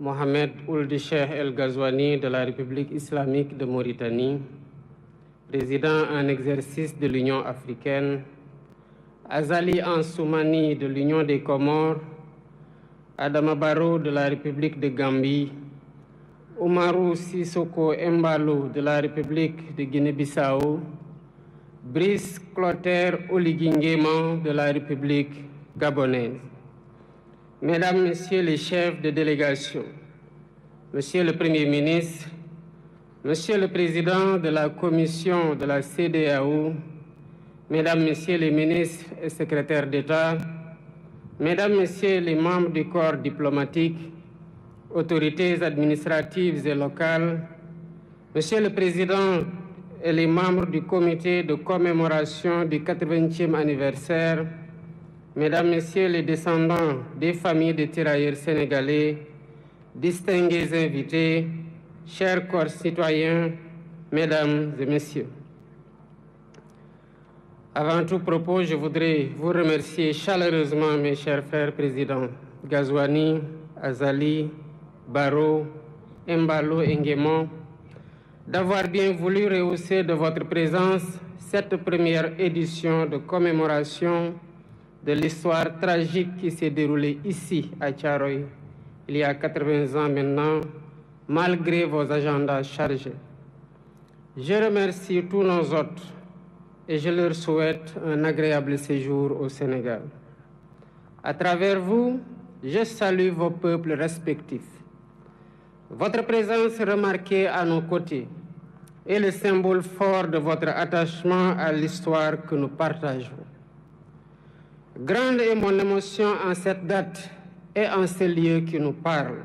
Mohamed Ould Cheikh El Ghazouani de la République islamique de Mauritanie, président en exercice de l'Union africaine, Azali Ansoumani de l'Union des Comores, Adama Barrow de la République de Gambie, Oumarou Sissoko Embalo de la République de Guinée-Bissau, Brice Clotaire Oligui Nguema de la République gabonaise. Mesdames, Messieurs les chefs de délégation, Monsieur le Premier ministre, Monsieur le Président de la Commission de la CEDEAO, Mesdames, Messieurs les ministres et secrétaires d'État, Mesdames, Messieurs les membres du corps diplomatique, autorités administratives et locales, Monsieur le Président et les membres du comité de commémoration du 80e anniversaire, Mesdames, Messieurs les descendants des familles des tirailleurs sénégalais, distingués invités, chers concitoyens, Mesdames et Messieurs. Avant tout propos, je voudrais vous remercier chaleureusement, mes chers frères présidents Ghazouani, Azali, Barrow, Embalo et Nguema, d'avoir bien voulu rehausser de votre présence cette première édition de commémoration de l'histoire tragique qui s'est déroulée ici à Thiaroye il y a 80 ans maintenant, malgré vos agendas chargés. Je remercie tous nos hôtes et je leur souhaite un agréable séjour au Sénégal. À travers vous, je salue vos peuples respectifs. Votre présence remarquée à nos côtés est le symbole fort de votre attachement à l'histoire que nous partageons. Grande est mon émotion en cette date et en ce lieu qui nous parle,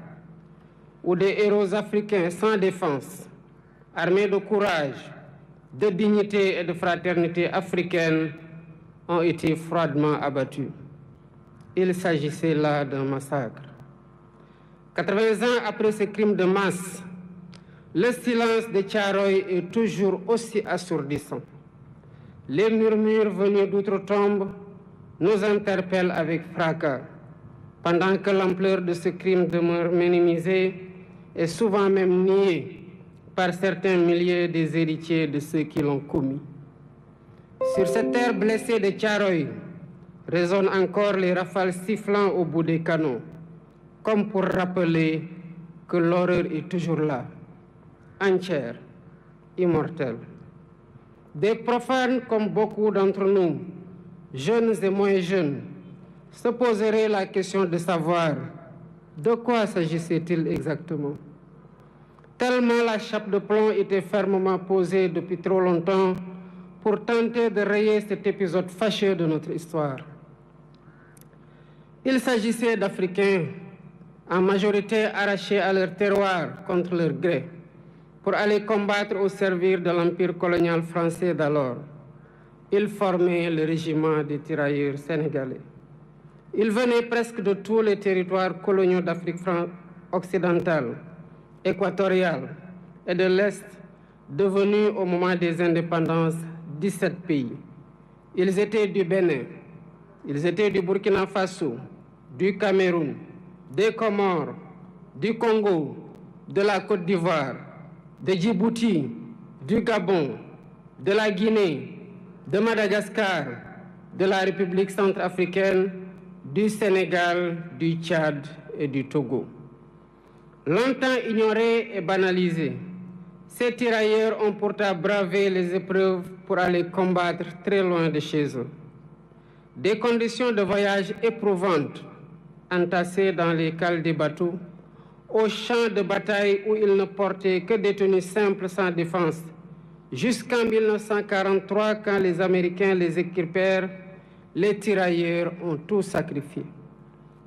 où des héros africains sans défense, armés de courage, de dignité et de fraternité africaine, ont été froidement abattus. Il s'agissait là d'un massacre. 80 ans après ce crime de masse, le silence de Thiaroye est toujours aussi assourdissant. Les murmures venus d'outre-tombe nous interpellent avec fracas, pendant que l'ampleur de ce crime demeure minimisée et souvent même niée par certains milliers des héritiers de ceux qui l'ont commis. Sur cette terre blessée de Thiaroye résonnent encore les rafales sifflant au bout des canons, comme pour rappeler que l'horreur est toujours là, entière, immortelle. Des profanes comme beaucoup d'entre nous, jeunes et moins jeunes, se poseraient la question de savoir de quoi s'agissait-il exactement. Tellement la chape de plomb était fermement posée depuis trop longtemps pour tenter de rayer cet épisode fâcheux de notre histoire. Il s'agissait d'Africains, en majorité arrachés à leur terroir contre leur gré, pour aller combattre au service de l'empire colonial français d'alors. Ils formaient le régiment des tirailleurs sénégalais. Ils venaient presque de tous les territoires coloniaux d'Afrique occidentale, équatoriale et de l'Est, devenus au moment des indépendances 17 pays. Ils étaient du Bénin, ils étaient du Burkina Faso, du Cameroun, des Comores, du Congo, de la Côte d'Ivoire, de Djibouti, du Gabon, de la Guinée, de Madagascar, de la République centrafricaine, du Sénégal, du Tchad et du Togo. Longtemps ignorés et banalisés, ces tirailleurs ont pourtant bravé les épreuves pour aller combattre très loin de chez eux. Des conditions de voyage éprouvantes, entassés dans les cales des bateaux, aux champs de bataille où ils ne portaient que des tenues simples sans défense, jusqu'en 1943, quand les Américains les équipèrent, les tirailleurs ont tout sacrifié.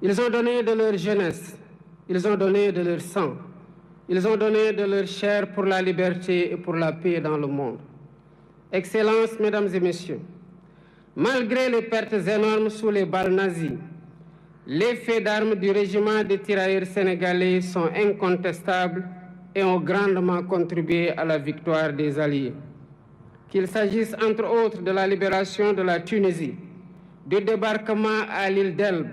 Ils ont donné de leur jeunesse, ils ont donné de leur sang, ils ont donné de leur chair pour la liberté et pour la paix dans le monde. Excellences, Mesdames et Messieurs, malgré les pertes énormes sous les balles nazies, les faits d'armes du régiment des tirailleurs sénégalais sont incontestables et ont grandement contribué à la victoire des Alliés. Qu'il s'agisse entre autres de la libération de la Tunisie, du débarquement à l'île d'Elbe,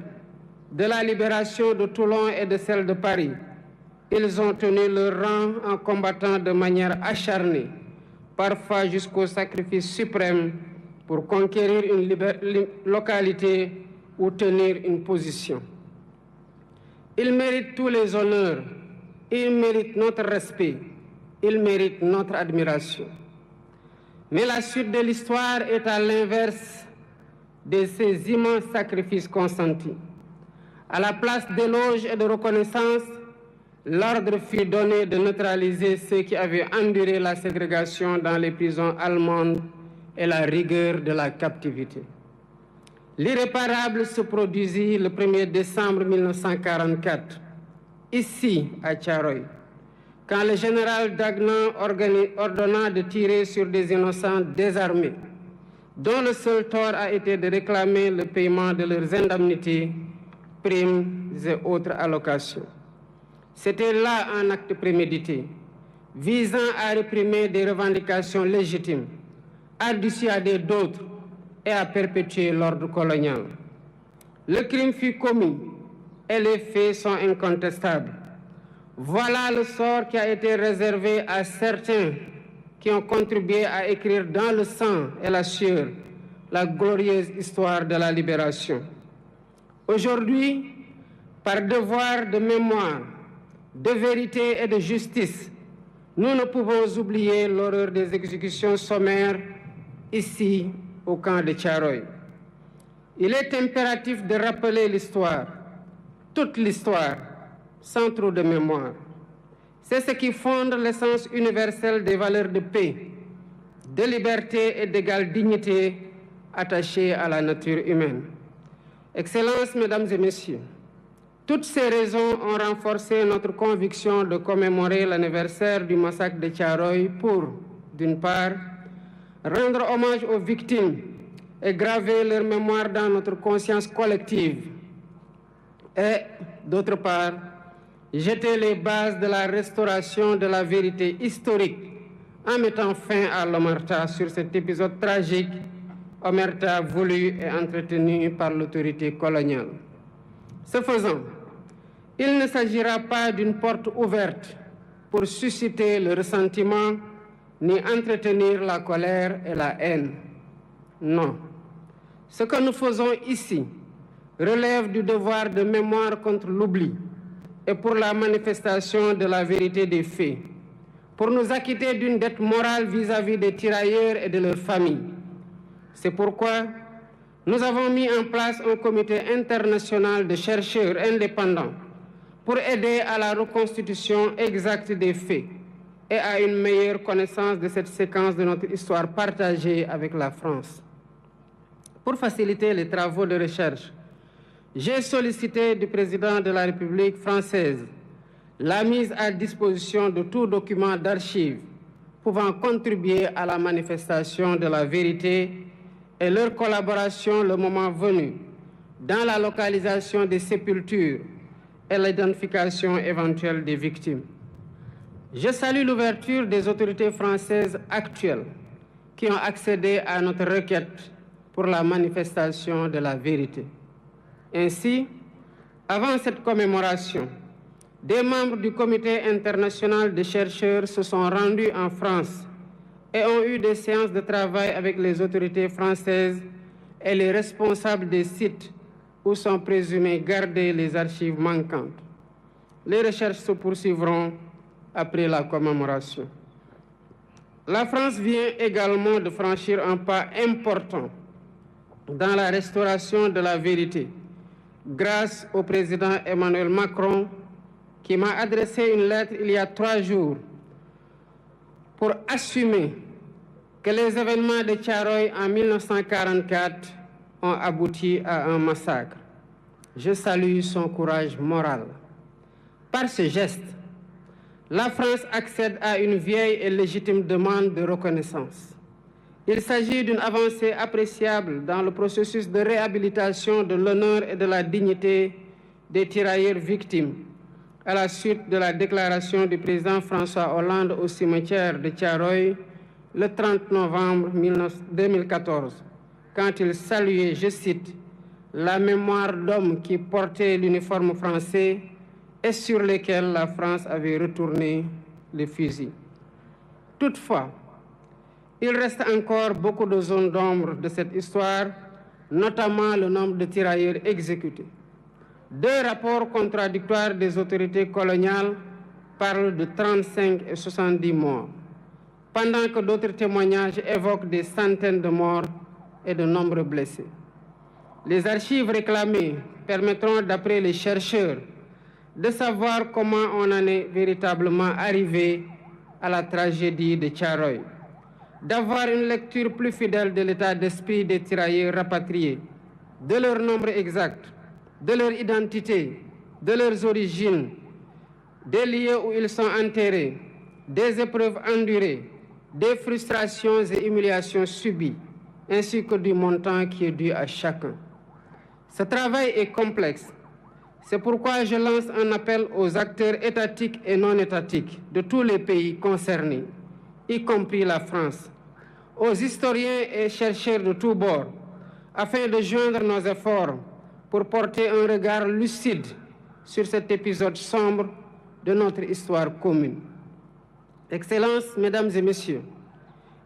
de la libération de Toulon et de celle de Paris, Ils ont tenu leur rang en combattant de manière acharnée, parfois jusqu'au sacrifice suprême, pour conquérir une localité ou tenir une position. Ils méritent tous les honneurs, ils méritent notre respect, ils méritent notre admiration. Mais la suite de l'histoire est à l'inverse de ces immenses sacrifices consentis. À la place d'éloges et de reconnaissance, l'ordre fut donné de neutraliser ceux qui avaient enduré la ségrégation dans les prisons allemandes et la rigueur de la captivité. L'irréparable se produisit le 1er décembre 1944, ici à Thiaroye, quand le général Dagnan ordonna de tirer sur des innocents désarmés, dont le seul tort a été de réclamer le paiement de leurs indemnités, primes et autres allocations. C'était là un acte prémédité, visant à réprimer des revendications légitimes, à dissuader d'autres et à perpétuer l'ordre colonial. Le crime fut commis et les faits sont incontestables. Voilà le sort qui a été réservé à certains qui ont contribué à écrire dans le sang et la sueur la glorieuse histoire de la libération. Aujourd'hui, par devoir de mémoire, de vérité et de justice, nous ne pouvons oublier l'horreur des exécutions sommaires ici au camp de Thiaroye. Il est impératif de rappeler l'histoire, toute l'histoire, sans trop de mémoire. C'est ce qui fonde l'essence universelle des valeurs de paix, de liberté et d'égale dignité attachées à la nature humaine. Excellences, Mesdames et Messieurs, toutes ces raisons ont renforcé notre conviction de commémorer l'anniversaire du massacre de Thiaroye pour, d'une part, rendre hommage aux victimes et graver leur mémoire dans notre conscience collective, et, d'autre part, jeter les bases de la restauration de la vérité historique en mettant fin à l'omerta sur cet épisode tragique, omerta voulu et entretenu par l'autorité coloniale. Ce faisant, il ne s'agira pas d'une porte ouverte pour susciter le ressentiment ni entretenir la colère et la haine. Non. Ce que nous faisons ici relève du devoir de mémoire contre l'oubli et pour la manifestation de la vérité des faits, pour nous acquitter d'une dette morale vis-à-vis des tirailleurs et de leurs familles. C'est pourquoi nous avons mis en place un comité international de chercheurs indépendants pour aider à la reconstitution exacte des faits et à une meilleure connaissance de cette séquence de notre histoire partagée avec la France. Pour faciliter les travaux de recherche, j'ai sollicité du président de la République française la mise à disposition de tout document d'archives pouvant contribuer à la manifestation de la vérité et leur collaboration le moment venu dans la localisation des sépultures et l'identification éventuelle des victimes. Je salue l'ouverture des autorités françaises actuelles qui ont accédé à notre requête pour la manifestation de la vérité. Ainsi, avant cette commémoration, des membres du Comité international de chercheurs se sont rendus en France et ont eu des séances de travail avec les autorités françaises et les responsables des sites où sont présumées gardées les archives manquantes. Les recherches se poursuivront après la commémoration. La France vient également de franchir un pas important dans la restauration de la vérité, grâce au président Emmanuel Macron, qui m'a adressé une lettre il y a 3 jours pour assumer que les événements de Thiaroye en 1944 ont abouti à un massacre. Je salue son courage moral. Par ce geste, la France accède à une vieille et légitime demande de reconnaissance. Il s'agit d'une avancée appréciable dans le processus de réhabilitation de l'honneur et de la dignité des tirailleurs victimes, à la suite de la déclaration du président François Hollande au cimetière de Thiaroye le 30 novembre 2014, quand il saluait, je cite, « la mémoire d'hommes qui portaient l'uniforme français et sur lesquels la France avait retourné le fusil. Toutefois, il reste encore beaucoup de zones d'ombre de cette histoire, notamment le nombre de tirailleurs exécutés. Deux rapports contradictoires des autorités coloniales parlent de 35 et 70 morts, pendant que d'autres témoignages évoquent des centaines de morts et de nombreux blessés. Les archives réclamées permettront, d'après les chercheurs, de savoir comment on en est véritablement arrivé à la tragédie de Thiaroye, d'avoir une lecture plus fidèle de l'état d'esprit des tirailleurs rapatriés, de leur nombre exact, de leur identité, de leurs origines, des lieux où ils sont enterrés, des épreuves endurées, des frustrations et humiliations subies, ainsi que du montant qui est dû à chacun. Ce travail est complexe. C'est pourquoi je lance un appel aux acteurs étatiques et non étatiques de tous les pays concernés, y compris la France, aux historiens et chercheurs de tous bords, afin de joindre nos efforts pour porter un regard lucide sur cet épisode sombre de notre histoire commune. Excellences, Mesdames et Messieurs,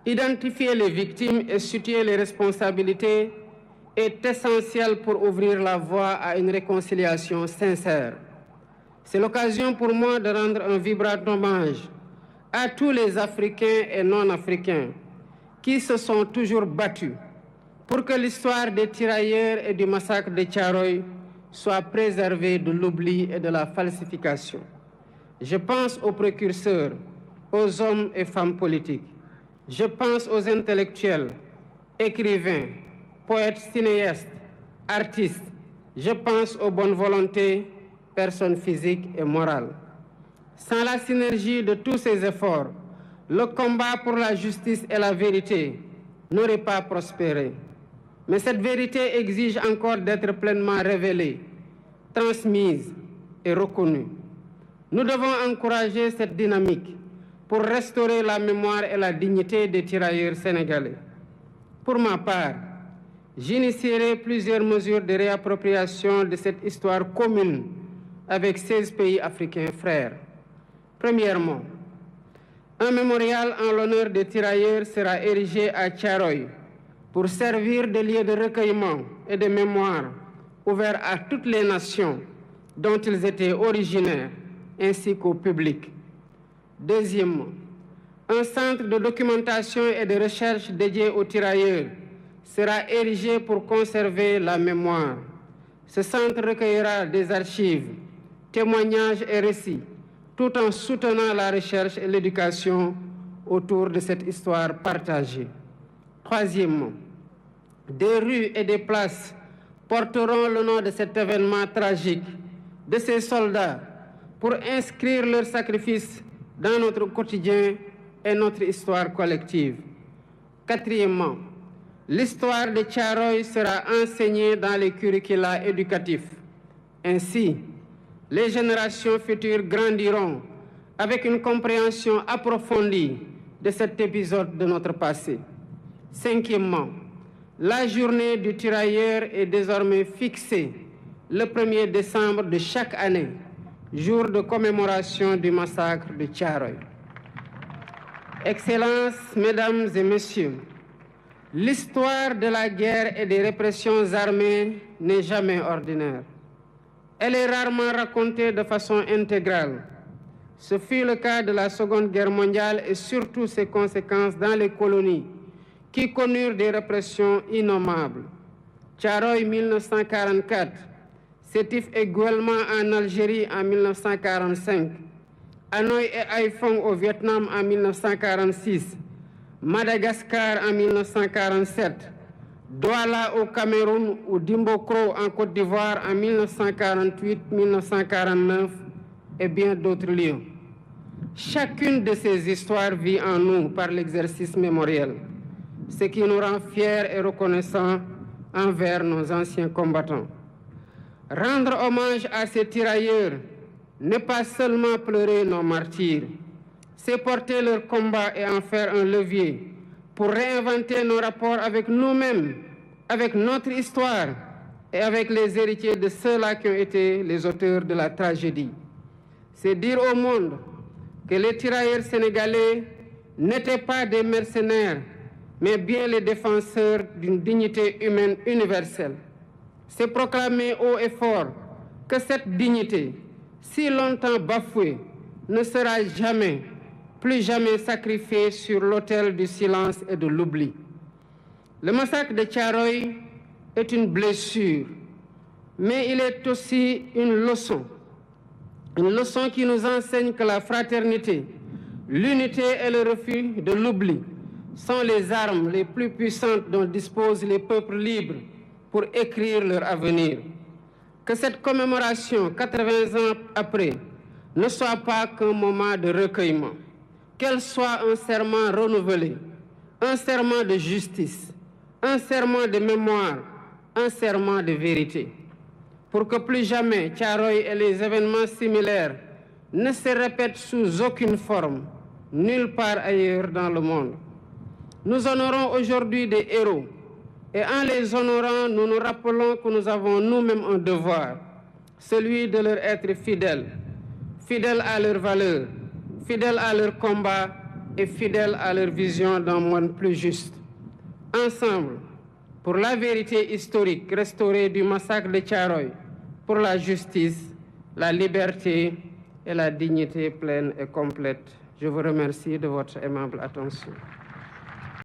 identifier les victimes et situer les responsabilités est essentiel pour ouvrir la voie à une réconciliation sincère. C'est l'occasion pour moi de rendre un vibrant hommage à tous les Africains et non-Africains qui se sont toujours battus pour que l'histoire des tirailleurs et du massacre de Thiaroye soit préservée de l'oubli et de la falsification. Je pense aux précurseurs, aux hommes et femmes politiques. Je pense aux intellectuels, écrivains, poètes, cinéastes, artistes. Je pense aux bonnes volontés, personnes physiques et morales. Sans la synergie de tous ces efforts, le combat pour la justice et la vérité n'aurait pas prospéré. Mais cette vérité exige encore d'être pleinement révélée, transmise et reconnue. Nous devons encourager cette dynamique pour restaurer la mémoire et la dignité des tirailleurs sénégalais. Pour ma part, j'initierai plusieurs mesures de réappropriation de cette histoire commune avec 16 pays africains frères. Premièrement, un mémorial en l'honneur des tirailleurs sera érigé à Thiaroye pour servir de lieu de recueillement et de mémoire ouvert à toutes les nations dont ils étaient originaires, ainsi qu'au public. Deuxièmement, un centre de documentation et de recherche dédié aux tirailleurs sera érigé pour conserver la mémoire. Ce centre recueillera des archives, témoignages et récits, tout en soutenant la recherche et l'éducation autour de cette histoire partagée. Troisièmement, des rues et des places porteront le nom de cet événement tragique, de ces soldats, pour inscrire leur sacrifice dans notre quotidien et notre histoire collective. Quatrièmement, l'histoire de Thiaroye sera enseignée dans les curricula éducatifs. Ainsi, les générations futures grandiront avec une compréhension approfondie de cet épisode de notre passé. Cinquièmement, la journée du tirailleur est désormais fixée le 1er décembre de chaque année, jour de commémoration du massacre de Thiaroye. Excellences, Mesdames et Messieurs, l'histoire de la guerre et des répressions armées n'est jamais ordinaire. Elle est rarement racontée de façon intégrale. Ce fut le cas de la Seconde Guerre mondiale et surtout ses conséquences dans les colonies qui connurent des répressions innommables. Thiaroye 1944, Sétif et Guelma en Algérie en 1945, Hanoï et Haiphong au Vietnam en 1946, Madagascar en 1947, Douala au Cameroun ou Dimbokro en Côte d'Ivoire en 1948-1949 et bien d'autres lieux. Chacune de ces histoires vit en nous par l'exercice mémoriel, ce qui nous rend fiers et reconnaissants envers nos anciens combattants. Rendre hommage à ces tirailleurs n'est pas seulement pleurer nos martyrs, c'est porter leur combat et en faire un levier pour réinventer nos rapports avec nous-mêmes, avec notre histoire et avec les héritiers de ceux-là qui ont été les auteurs de la tragédie. C'est dire au monde que les tirailleurs sénégalais n'étaient pas des mercenaires, mais bien les défenseurs d'une dignité humaine universelle. C'est proclamer haut et fort que cette dignité, si longtemps bafouée, ne sera jamais, plus jamais sacrifiée sur l'autel du silence et de l'oubli. Le massacre de Thiaroye est une blessure, mais il est aussi une leçon qui nous enseigne que la fraternité, l'unité et le refus de l'oubli sont les armes les plus puissantes dont disposent les peuples libres pour écrire leur avenir. Que cette commémoration, 80 ans après, ne soit pas qu'un moment de recueillement, qu'elle soit un serment renouvelé, un serment de justice, un serment de mémoire, un serment de vérité. Pour que plus jamais Thiaroye et les événements similaires ne se répètent sous aucune forme, nulle part ailleurs dans le monde. Nous honorons aujourd'hui des héros, et en les honorant, nous nous rappelons que nous avons nous-mêmes un devoir, celui de leur être fidèles, fidèles à leurs valeurs, fidèles à leur combat et fidèles à leur vision d'un monde plus juste. Ensemble, pour la vérité historique restaurée du massacre de Thiaroye, pour la justice, la liberté et la dignité pleine et complète. Je vous remercie de votre aimable attention.